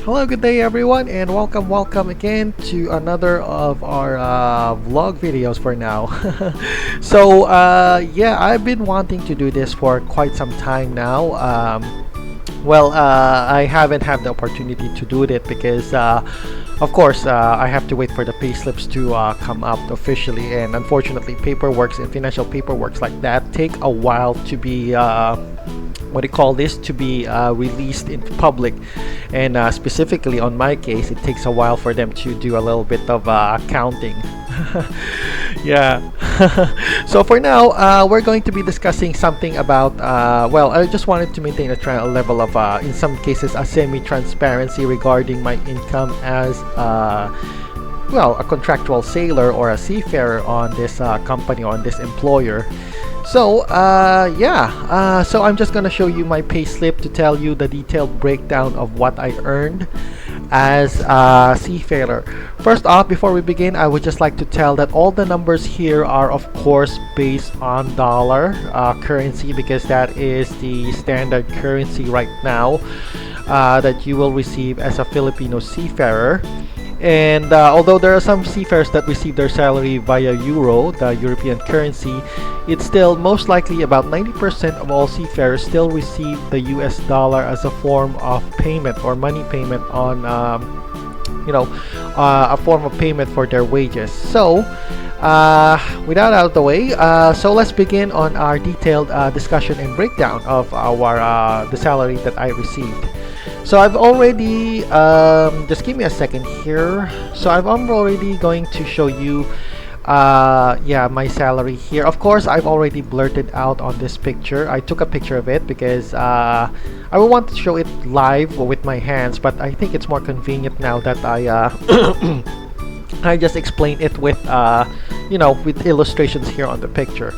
Hello, good day everyone, and welcome again to another of our vlog videos for now. Yeah, I've been wanting to do this for quite some time now. I haven't had the opportunity to do it because of course I have to wait for the payslips to come out officially, and unfortunately paperworks and financial paperworks like that take a while to be what do you call this, to be released in public, and specifically on my case it takes a while for them to do a little bit of accounting. Yeah. So for now we're going to be discussing something about I just wanted to maintain a level of in some cases a semi-transparency regarding my income as a contractual sailor or a seafarer on this company, on this employer. So so I'm just gonna show you my payslip to tell you the detailed breakdown of what I earned as a seafarer. First off, before we begin, I would just like to tell that all the numbers here are of course based on dollar currency, because that is the standard currency right now that you will receive as a Filipino seafarer. And although there are some seafarers that receive their salary via euro, the European currency, it's still most likely about 90% of all seafarers still receive the US dollar as a form of payment or money payment on a form of payment for their wages. So with that out of the way, so let's begin on our detailed discussion and breakdown of our the salary that I received. So I've already just give me a second here. So I'm already going to show you my salary here. Of course I've already blurted out on this picture. I took a picture of it because I would want to show it live with my hands, but I think it's more convenient now that I I just explain it with with illustrations here on the picture.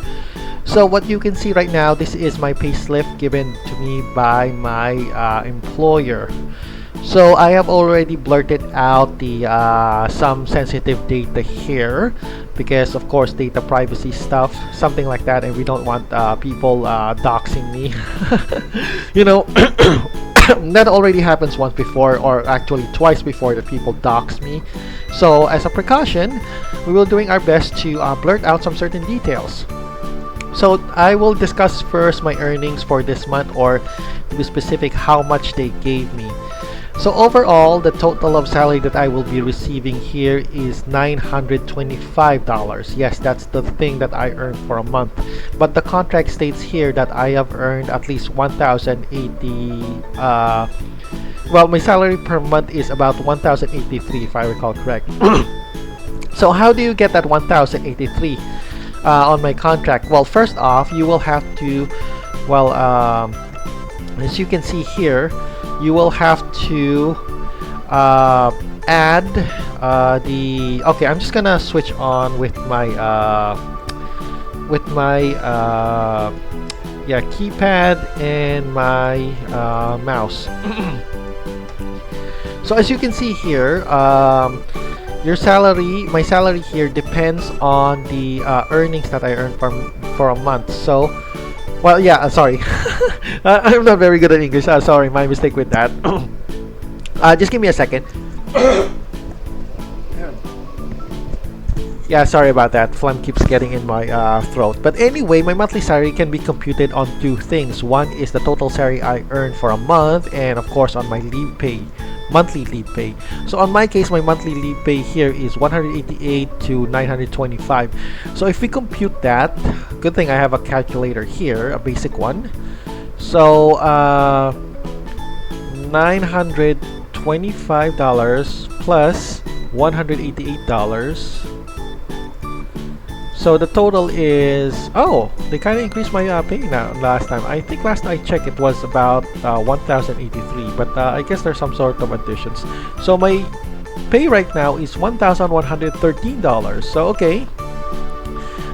So what you can see right now, this is my payslip given to me by my employer. So I have already blurted out the some sensitive data here because of course data privacy stuff, something like that, and we don't want people doxing me. That already happens once before, or actually twice before, that people dox me. So as a precaution, we will doing our best to blurt out some certain details. So I will discuss first my earnings for this month, or to be specific, how much they gave me. So overall, the total of salary that I will be receiving here is $925. Yes, that's the thing that I earned for a month. But the contract states here that I have earned at least 1,080. My salary per month is about 1,083 if I recall correct. So how do you get that 1,083? On my contract? Well, first off, you will have to, as you can see here, you will have to add the. Okay, I'm just gonna switch on with my keypad and my mouse. So as you can see here, my salary here depends on the earnings that I earn for a month. So, sorry, I'm not very good at English. Sorry, my mistake with that. Just give me a second. Yeah, sorry about that. Phlegm keeps getting in my throat. But anyway, my monthly salary can be computed on two things. One is the total salary I earn for a month, and of course on my leave pay. Monthly leave pay. So on my case, my monthly leave pay here is 188 to 925. So if we compute that, good thing I have a calculator here, a basic one. So $925 plus $188. So the total is, they kind of increased my pay now last time. I think last I checked it was about 1,083, but I guess there's some sort of additions. So my pay right now is $1,113. So okay.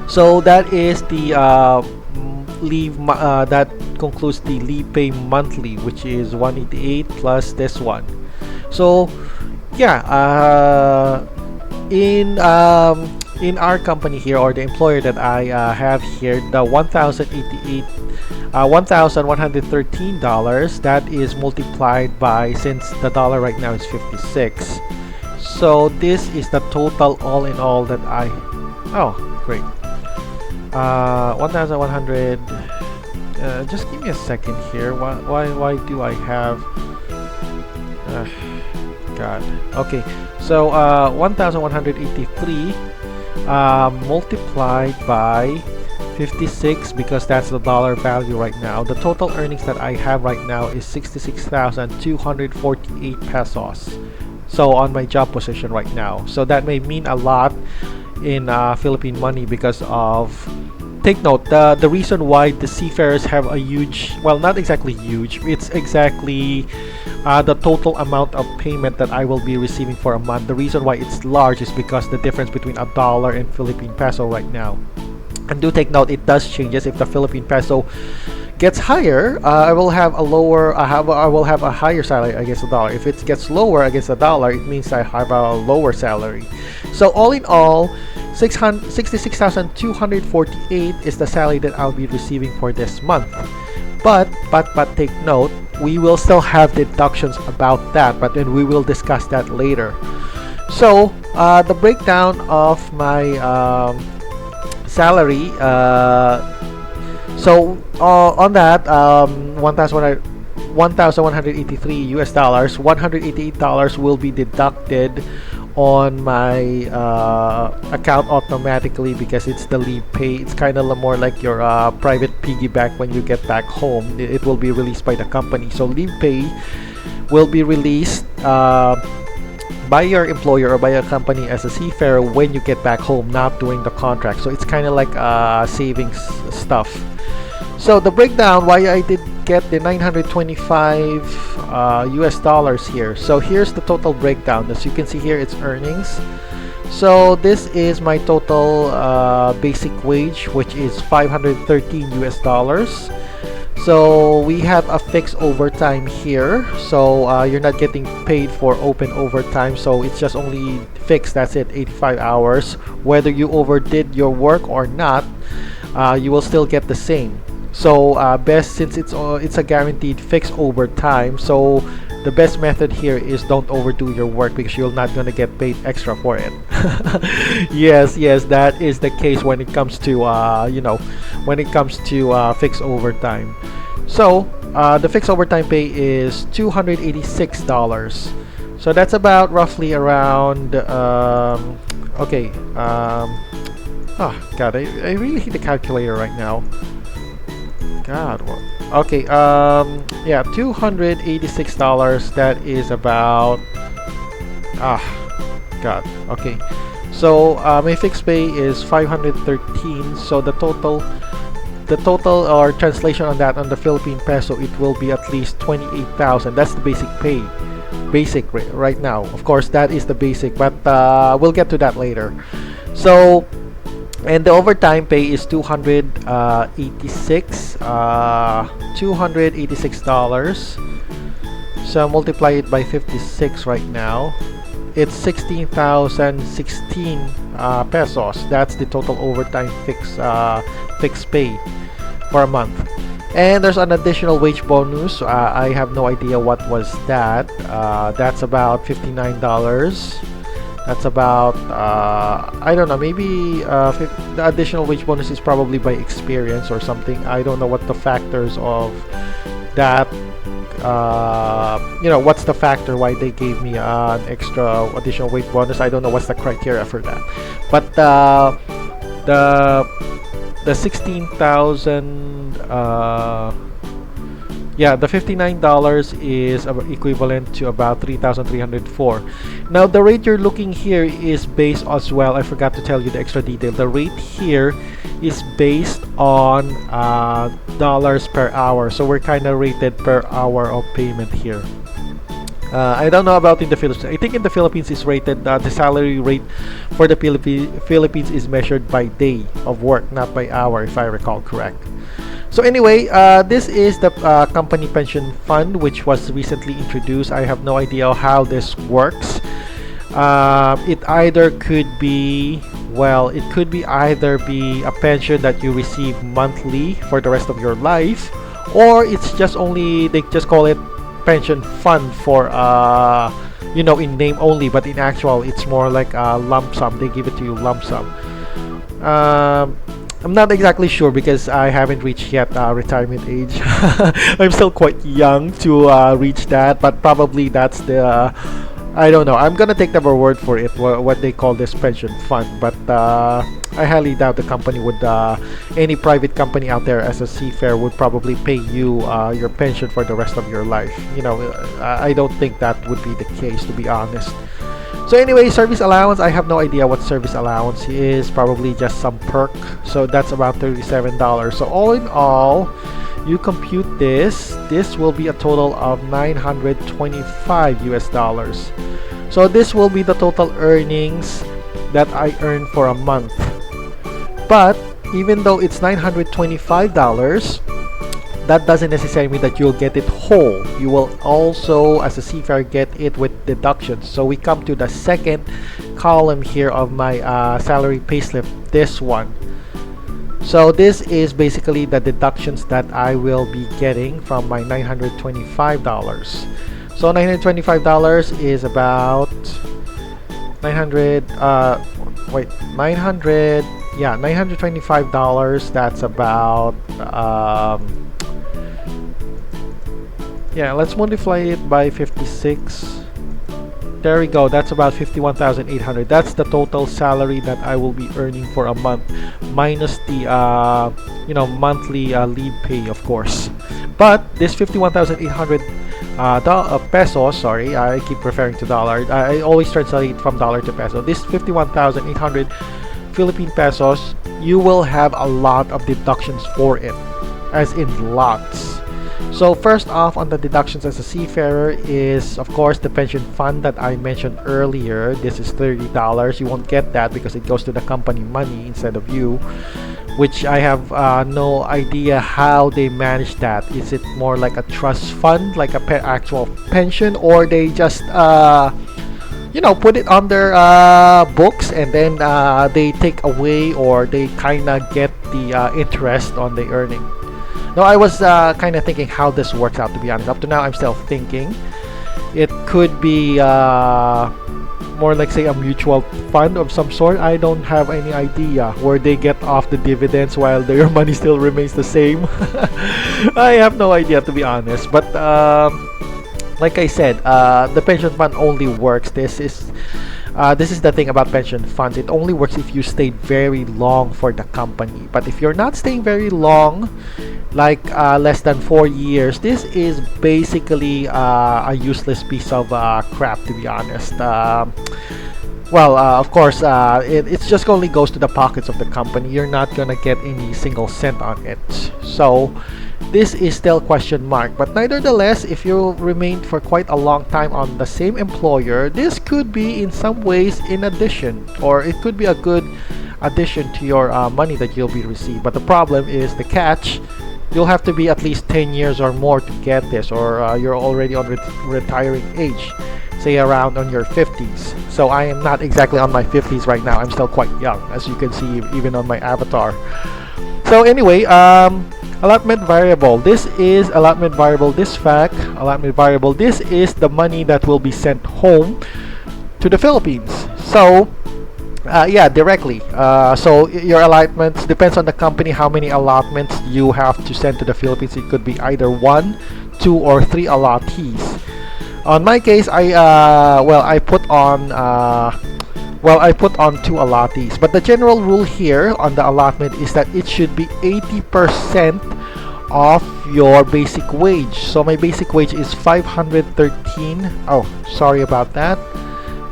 So that is the leave that concludes the leave pay monthly, which is 188 plus this one. So in our company here, or the employer that I have here, the 1,088 $1,113. That is multiplied by, since the dollar right now is 56. So this is the total all in all that I, oh great, 1,100. Just give me a second here. Why do I have God? Okay, so 1,183 multiplied by 56, because that's the dollar value right now. The total earnings that I have right now is 66,248 pesos. So on my job position right now. So that may mean a lot in Philippine money, because of, take note, the reason why the seafarers have a huge, well, not exactly huge, it's exactly the total amount of payment that I will be receiving for a month. The reason why it's large is because the difference between a dollar and Philippine peso right now. And do take note, it does changes. If the Philippine peso gets higher, I will have a lower, I will have a higher salary against the dollar. If it gets lower against the dollar, it means I have a lower salary. So all in all, 66,248 is the salary that I'll be receiving for this month. But take note, we will still have deductions about that, but then we will discuss that later. So the breakdown of my salary, so on that, 1,183 US dollars, $188 will be deducted on my account automatically, because it's the leave pay. It's kind of more like your private piggy bank. When you get back home, it will be released by the company. So leave pay will be released by your employer or by a company as a seafarer when you get back home, not during the contract. So it's kind of like savings stuff. So the breakdown, why I did get the 925 US dollars here. So here's the total breakdown. As you can see here, it's earnings. So this is my total basic wage, which is 513 US dollars. So we have a fixed overtime here. So you're not getting paid for open overtime. So it's just only fixed. That's it, 85 hours. Whether you overdid your work or not, you will still get the same. So best, since it's a guaranteed fixed overtime, so the best method here is don't overdo your work, because you're not gonna get paid extra for it. yes, that is the case when it comes to when it comes to fixed overtime. So the fixed overtime pay is $286. So that's about roughly around okay. Oh God, I really hate the calculator right now. God, what? Okay, yeah, $286. That is about, God. Okay, so my fixed pay is 513. So the total or translation on that on the Philippine peso, it will be at least 28,000. That's the basic pay, right now. Of course, that is the basic, but we'll get to that later. So. And the overtime pay is $286. So multiply it by 56 right now. It's 16,016 pesos. That's the total overtime fixed pay for a month. And there's an additional wage bonus. I have no idea what was that. That's about $59. That's about I don't know, maybe the additional wage bonus is probably by experience or something. I don't know what the factors of that, what's the factor why they gave me an extra additional wage bonus. I don't know what's the criteria for that. But the 16,000 yeah, the $59 is equivalent to about 3,304. Now the rate you're looking here is based as well. I forgot to tell you the extra detail. The rate here is based on dollars per hour. So we're kind of rated per hour of payment here. I don't know about in the Philippines. I think in the Philippines is rated, the salary rate for the Philippines is measured by day of work, not by hour, if I recall correct. So anyway, this is the company pension fund, which was recently introduced. I have no idea how this works. It either could be, well, it could be either be a pension that you receive monthly for the rest of your life, or it's just only they just call it pension fund for you know, in name only, but in actual it's more like a lump sum. They give it to you lump sum. I'm not exactly sure because I haven't reached yet retirement age. I'm still quite young to reach that, but probably that's the I don't know. I'm gonna take their word for it, what they call this pension fund. But I highly doubt the company would, any private company out there as a seafarer would probably pay you your pension for the rest of your life. You know, I don't think that would be the case, to be honest. So anyway, service allowance, I have no idea what service allowance is. Probably just some perk. So that's about $37. So all in all, you compute this will be a total of 925 US dollars. So this will be the total earnings that I earn for a month. But even though it's $925, that doesn't necessarily mean that you'll get it whole. You will also, as a seafarer, get it with deductions. So we come to the second column here of my salary payslip, this one. So this is basically the deductions that I will be getting from my $925. So $925 is about 900 900, yeah, $925. That's about yeah, let's multiply it by 56. There we go. That's about 51,800. That's the total salary that I will be earning for a month, minus the you know, monthly leave pay, of course. But this 51,800 pesos, sorry, I keep referring to dollar. I always translate from dollar to peso. This 51,800 Philippine pesos, you will have a lot of deductions for it, as in lots. So first off, on the deductions as a seafarer is, of course, the pension fund that I mentioned earlier. This is $30. You won't get that because it goes to the company money instead of you, which I have no idea how they manage that. Is it more like a trust fund, like a actual pension, or they just you know, put it on their books and then they take away, or they kind of get the interest on the earning? No, I was kind of thinking how this works out, to be honest. Up to now, I'm still thinking. It could be more like, say, a mutual fund of some sort. I don't have any idea where they get off the dividends while their money still remains the same. I have no idea, to be honest. But like I said, the pension fund only works. This is the thing about pension funds. It only works if you stayed very long for the company. But if you're not staying very long, like less than 4 years, this is basically a useless piece of crap, to be honest. Well, of course, it just only goes to the pockets of the company. You're not gonna get any single cent on it. So this is still question mark. But nevertheless, if you remained for quite a long time on the same employer, this could be in some ways in addition, or it could be a good addition to your money that you'll be received. But the problem is, the catch, you'll have to be at least 10 years or more to get this, or you're already on retiring age, say around on your 50s. So I am not exactly on my 50s right now. I'm still quite young, as you can see even on my avatar. So anyway, allotment variable. This is allotment variable. This fact, allotment variable, this is the money that will be sent home to the Philippines. So yeah, directly. So your allotments depends on the company, how many allotments you have to send to the Philippines. It could be either 1, 2, or 3 allottees. On my case, I put on 2 allottees. But the general rule here on the allotment is that it should be 80% of your basic wage. So my basic wage is 513. Oh, sorry about that.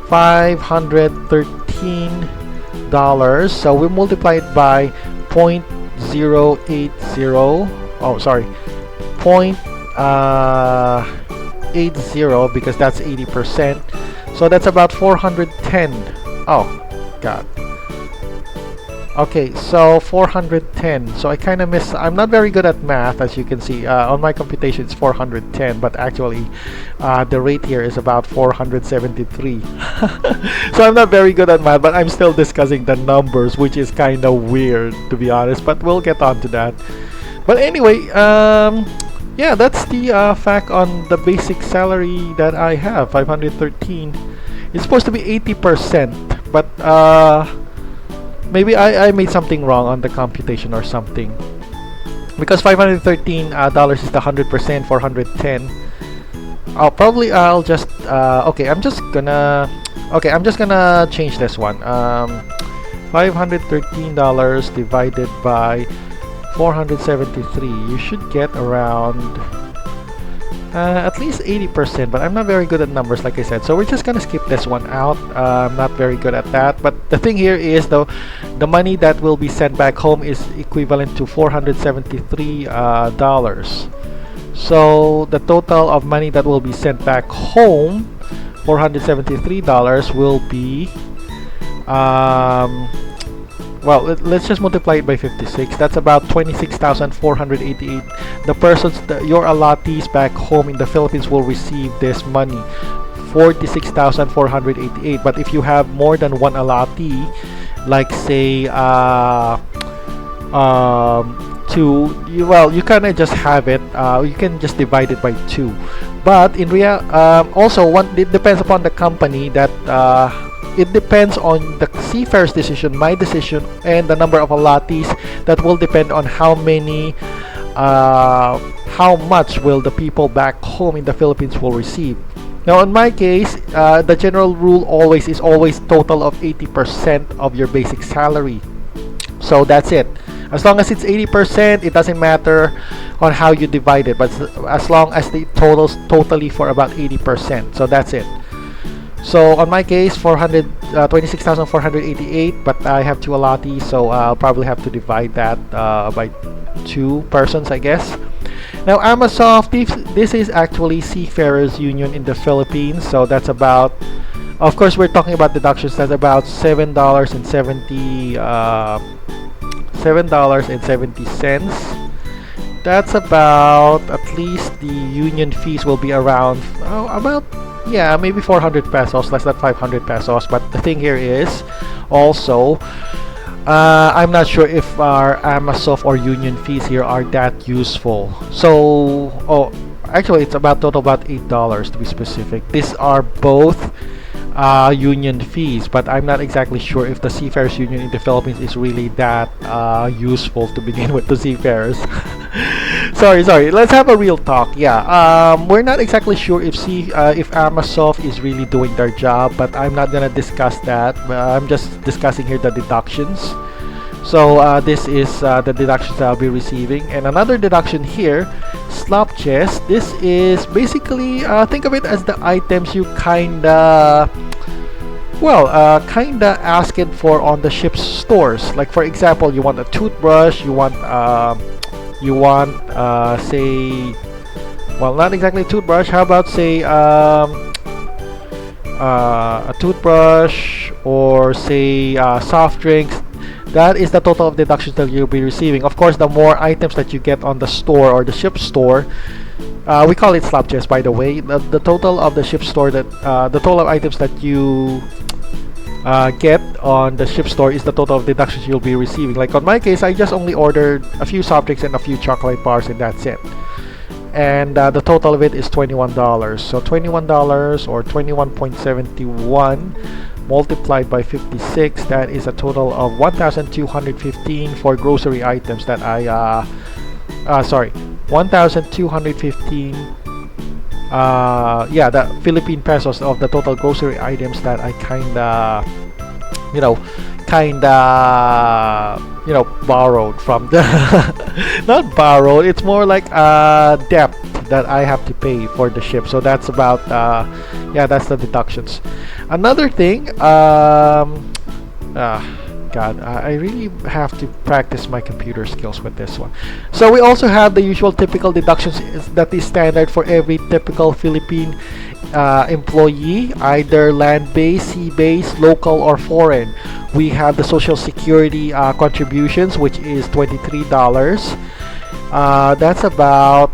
$513. So we multiply it by 0.080. Oh, sorry. 0.80 because that's 80%. So that's about 410. Oh, God. Okay, so 410. So I kind of miss. I'm not very good at math, as you can see. On my computation, it's 410, but actually, the rate here is about 473. So I'm not very good at math, but I'm still discussing the numbers, which is kind of weird, to be honest. But we'll get on to that. But anyway, Yeah, that's the fact on the basic salary that I have, 513. It's supposed to be 80%, but maybe I made something wrong on the computation or something. Because $513 dollars is the 100%, 410. I'll just okay. I'm just gonna change this one. $513 divided by 473. You should get around at least 80%, but I'm not very good at numbers, like I said. So we're just gonna skip this one out. I'm not very good at that. But the thing here is, though, the money that will be sent back home is equivalent to $473 dollars. So the total of money that will be sent back home, $473 will be well, let's just multiply it by 56. That's about 26,488. The persons, your allottees back home in the Philippines will receive this money, 46,488. But if you have more than one allottee, like say two, you kind of just have it. You can just divide it by 2. But in real, also it depends upon the company that. It depends on the seafarer's decision, my decision, and the number of allottees. That will depend on how much will the people back home in the Philippines will receive. Now, in my case, the general rule is always total of 80% of your basic salary. So that's it. As long as it's 80%, it doesn't matter on how you divide it, but as long as the totals totally for about 80%. So that's it. So on my case, 26,488, but I have 2 allottees, so I'll probably have to divide that by 2 persons, I guess. Now, Amasoft, this is actually Seafarers Union in the Philippines, so that's about, of course, we're talking about deductions. That's about $7.70. That's about, at least the union fees will be around maybe 400 pesos, less than 500 pesos. But the thing here is also, I'm not sure if our Amasoft or union fees here are that useful. So, actually, it's about $8 to be specific. These are both union fees, but I'm not exactly sure if the Seafarers Union in the Philippines is really that useful to begin with, the seafarers. sorry, let's have a real talk. We're not exactly sure if Amasoft is really doing their job, but I'm not gonna discuss that. I'm just discussing here the deductions. So this is the deductions that I'll be receiving. And another deduction here, slop chest. This is basically, think of it as the items you kinda ask it for on the ship's stores. Like, for example, you want a toothbrush, you want say, well, not exactly a toothbrush. How about say a toothbrush, or say soft drinks. That is the total of deductions that you'll be receiving. Of course, the more items that you get on the store or the ship store, we call it slop chest, by the way. The total of the ship store, the total of items that you get on the ship store is the total of deductions you'll be receiving. Like on my case, I just only ordered a few soft drinks and a few chocolate bars, and that's it. And the total of it is $21. So $21 or 21.71 multiplied by 56, that is a total of 1,215 for grocery items that I 1,215 the Philippine pesos of the total grocery items that I kinda borrowed from the not borrowed, it's more like debt that I have to pay for the ship. So that's about that's the deductions. Another thing, God, I really have to practice my computer skills with this one. So we also have the usual typical deductions that is standard for every typical Philippine employee, either land-based, sea-based, local, or foreign. We have the Social Security contributions, which is $23. That's about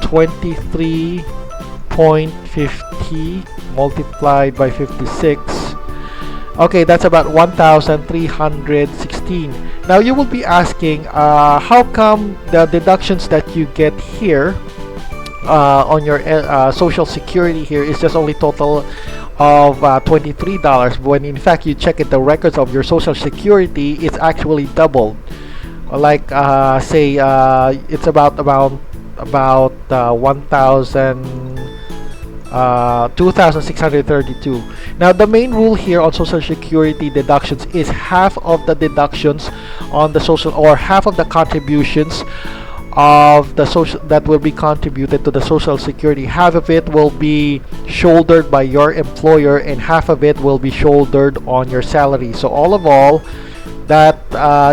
23.50 multiplied by 56. Okay, that's about 1,316. Now you will be asking, how come the deductions that you get here on your social security here is just only total of $23, when in fact you check it, the records of your social security, it's actually doubled. Like say it's about 2,632. Now the main rule here on social security deductions is half of the deductions on the social, or half of the contributions of the social that will be contributed to the social security, half of it will be shouldered by your employer and half of it will be shouldered on your salary. So all of all that,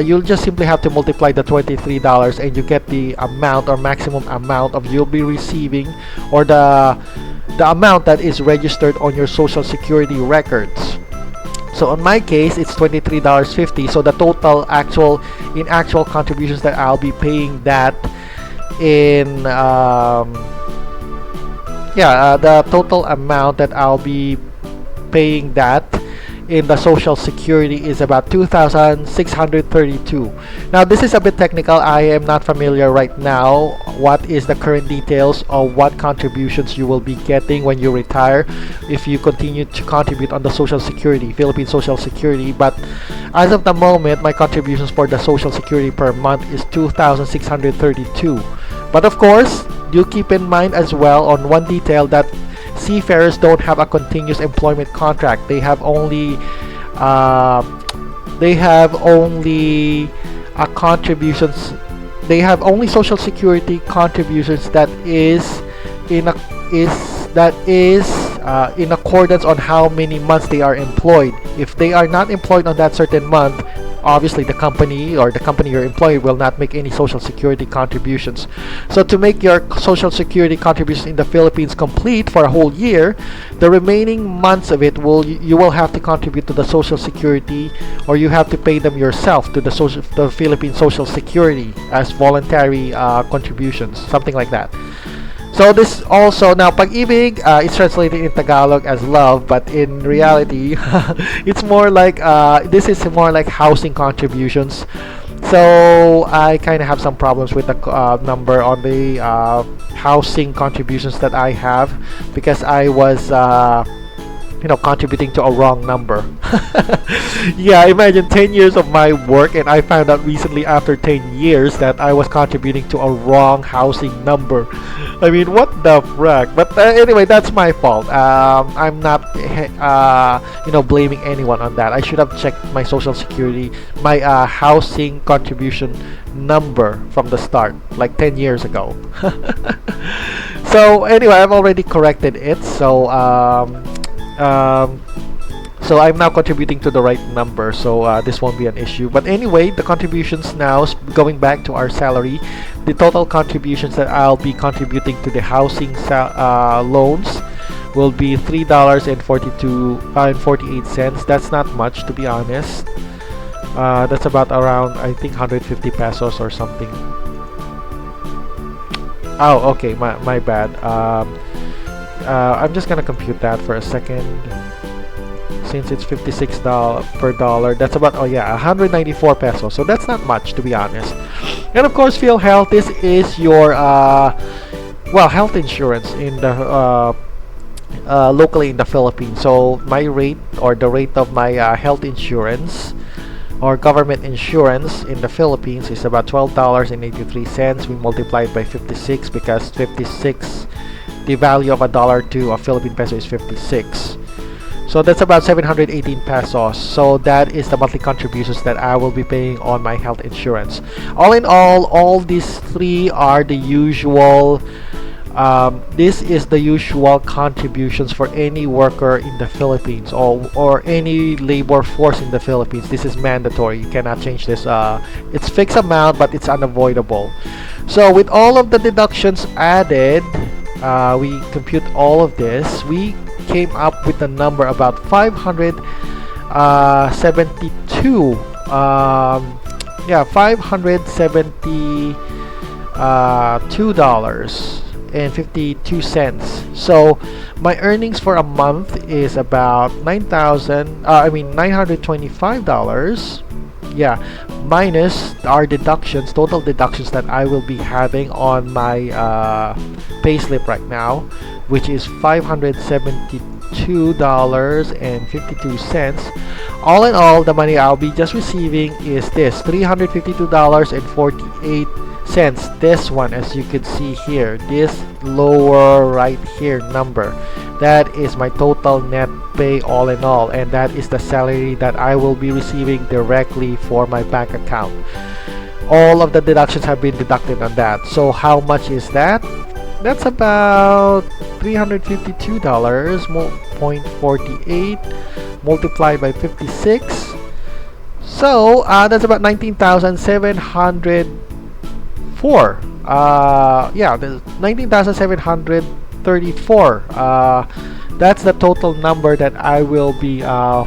you'll just simply have to multiply the $23 and you get the amount or maximum amount of you'll be receiving, or the amount that is registered on your social security records. So in my case, it's $23.50. So the total actual contributions that I'll be paying that in the total amount that I'll be paying that in the social security is about 2,632. Now this is a bit technical. I am not familiar right now what is the current details of what contributions you will be getting when you retire if you continue to contribute on the social security, Philippine social security. But as of the moment, my contributions for the social security per month is 2,632. But of course, do keep in mind as well on one detail that seafarers don't have a continuous employment contract. They have only contributions. They have only social security contributions that is in accordance on how many months they are employed. If they are not employed on that certain month, obviously the company you're employed will not make any social security contributions. So to make your social security contributions in the Philippines complete for a whole year, the remaining months of it you will have to contribute to the social security, or you have to pay them yourself to the Philippine social security as voluntary contributions, something like that. So this also, now pag-ibig, it's translated in Tagalog as love, but in reality it's more like this is more like housing contributions. So I kind of have some problems with the number on the housing contributions that I have, because I was contributing to a wrong number. Yeah, imagine 10 years of my work and I found out recently after 10 years that I was contributing to a wrong housing number. I mean, what the frack? But anyway, that's my fault. I'm not blaming anyone on that. I should have checked my social security, my housing contribution number from the start, like 10 years ago. So anyway, I've already corrected it. So so I'm now contributing to the right number, so this won't be an issue. But anyway, the contributions now, going back to our salary, the total contributions that I'll be contributing to the housing loans will be $3.48. That's not much, to be honest. That's about around, I think, 150 pesos or something. Oh, okay, my bad. I'm just gonna compute that for a second. Since it's $56 per dollar, that's about 194 pesos. So that's not much, to be honest. And of course, PhilHealth. This is your health insurance in the locally in the Philippines. So my rate, or the rate of my health insurance or government insurance in the Philippines, is about $12.83. We multiply it by 56 because 56, the value of a dollar to a Philippine peso is 56. So that's about 718 pesos. So that is the monthly contributions that I will be paying on my health insurance. All in all these three are the usual. This is the usual contributions for any worker in the Philippines, or any labor force in the Philippines. This is mandatory. You cannot change this. It's fixed amount, but it's unavoidable. So with all of the deductions added, we compute all of this. We came up with a number about $572 $572 $9.52. So my earnings for a month is about $925. Yeah, minus our deductions, total deductions that I will be having on my payslip right now, which is $572.52. All in all, the money I'll be just receiving is this $352.48. This one, as you can see here, this lower right here number, that is my total net pay all in all, and that is the salary that I will be receiving directly for my bank account. All of the deductions have been deducted on that. So how much is that? That's about $352.48 multiplied by 56. So that's about 19,704. Yeah, 19,734. That's the total number that I will be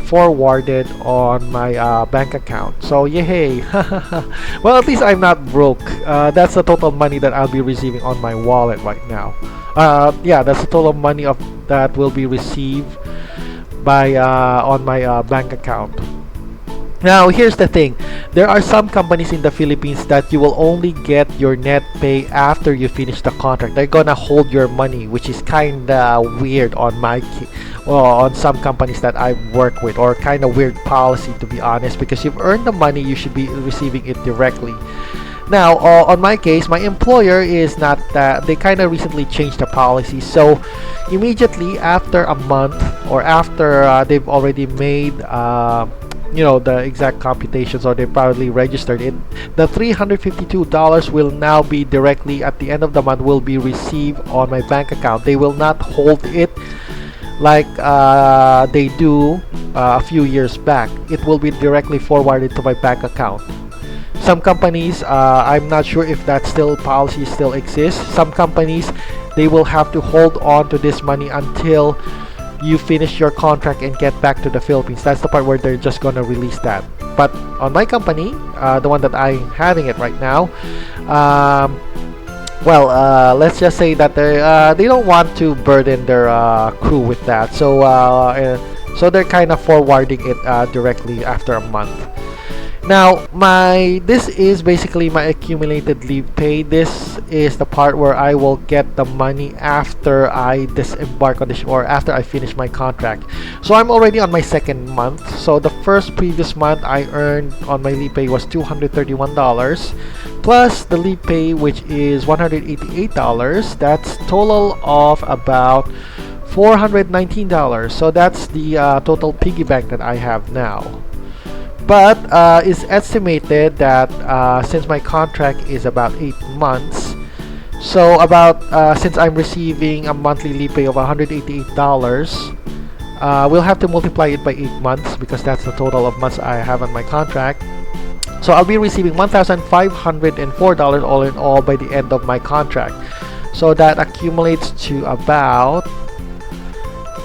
forwarded on my bank account. So yay! Well, at least I'm not broke. That's the total money that I'll be receiving on my wallet right now. Yeah, that's the total money of that will be received by on my bank account. Now, here's the thing. There are some companies in the Philippines that you will only get your net pay after you finish the contract. They're gonna hold your money, which is kinda weird on on some companies that I work with, or kinda weird policy, to be honest, because you've earned the money, you should be receiving it directly. Now, on my case, my employer is not that. They kind of recently changed the policy, so immediately after a month, or after they've already made the exact computations, or they probably registered it, the $352 will now be directly at the end of the month, will be received on my bank account. They will not hold it like they do a few years back. It will be directly forwarded to my bank account. Some companies, I'm not sure if that policy still exists. Some companies, they will have to hold on to this money until you finish your contract and get back to the Philippines. That's the part where they're just gonna release that. But on my company, the one that I'm having it right now, let's just say that they don't want to burden their crew with that, so they're kind of forwarding it directly after a month. Now, this is basically my accumulated leave pay. This is the part where I will get the money after I disembark on the ship, or after I finish my contract. So I'm already on my second month. So the previous month I earned on my leave pay was $231, plus the leave pay, which is $188. That's total of about $419. So that's the total piggy bank that I have now. But it's estimated that since my contract is about 8 months, so since I'm receiving a monthly leave pay of $188, we'll have to multiply it by 8 months, because that's the total of months I have on my contract. So I'll be receiving $1,504 all in all by the end of my contract. So that accumulates to about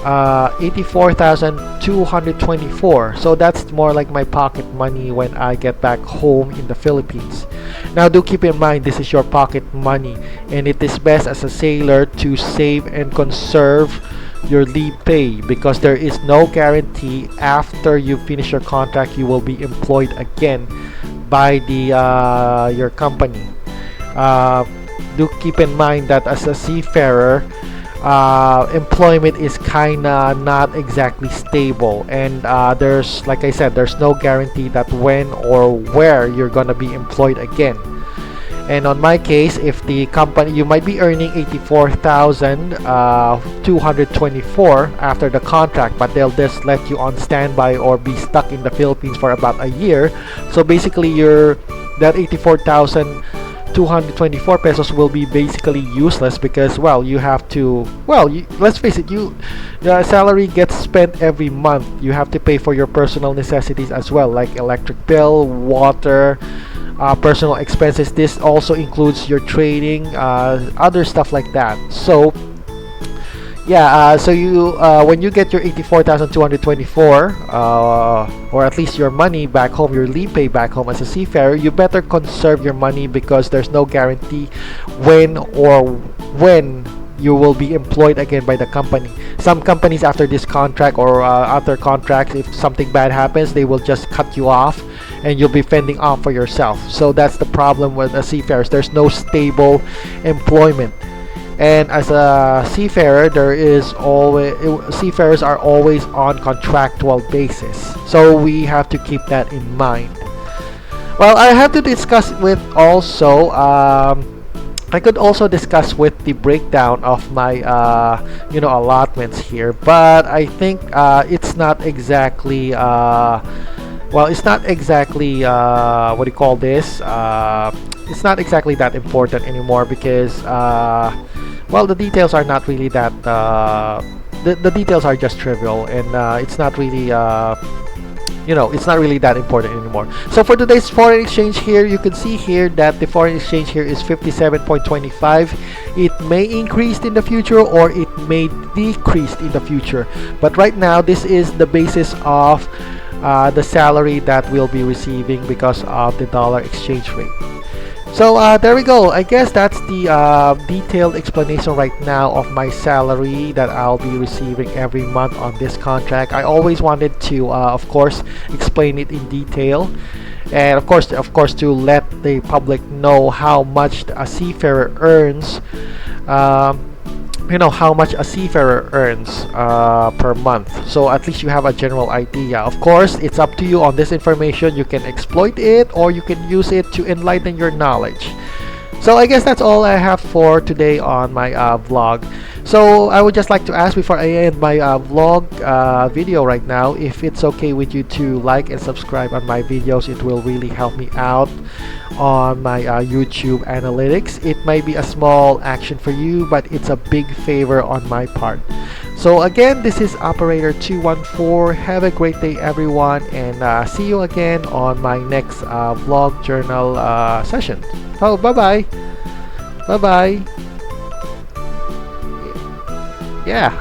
$84,224. So that's more like my pocket money when I get back home in the Philippines. Now, do keep in mind, this is your pocket money, and it is best as a sailor to save and conserve your leave pay, because there is no guarantee after you finish your contract you will be employed again by your company. Do keep in mind that as a seafarer, employment is kinda not exactly stable, and there's, like I said, there's no guarantee that when or where you're gonna be employed again. And on my case, if the company, you might be earning $84,224 after the contract, but they'll just let you on standby or be stuck in the Philippines for about a year. So basically that 84,224 pesos will be basically useless, because you have to, let's face it, your salary gets spent every month. You have to pay for your personal necessities as well, like electric bill, water, personal expenses. This also includes your trading, other stuff like that. So when you get your 84,224, or at least your money back home, your leave pay back home as a seafarer, you better conserve your money, because there's no guarantee when or when you will be employed again by the company. Some companies, after this contract or other contracts, if something bad happens, they will just cut you off and you'll be fending off for yourself. So that's the problem with seafarers. There's no stable employment. And as a seafarer, there is always seafarers are always on contractual basis. So we have to keep that in mind. Well, I have to discuss with also. I could also discuss with the breakdown of my allotments here, but I think it's not exactly well, it's not exactly what do you call this? It's not exactly that important anymore because well, the details are not really that the details are just trivial, and it's not really it's not really that important anymore. So for today's foreign exchange here, you can see here that the foreign exchange here is 57.25. It may increase in the future or it may decrease in the future, but right now this is the basis of the salary that we'll be receiving because of the dollar exchange rate. So there we go. I guess that's the detailed explanation right now of my salary that I'll be receiving every month on this contract. I always wanted to, of course, explain it in detail, and of course, to let the public know how much a seafarer earns. How much a seafarer earns per month, so at least you have a general idea. Of course, it's up to you on this information. You can exploit it or you can use it to enlighten your knowledge. So I guess that's all I have for today on my vlog. So I would just like to ask before I end my vlog video right now, if it's okay with you to like and subscribe on my videos. It will really help me out on my YouTube analytics. It might be a small action for you, but it's a big favor on my part. So again, this is Operator 214. Have a great day, everyone, and see you again on my next vlog journal session. Oh, bye-bye. Bye-bye. Yeah.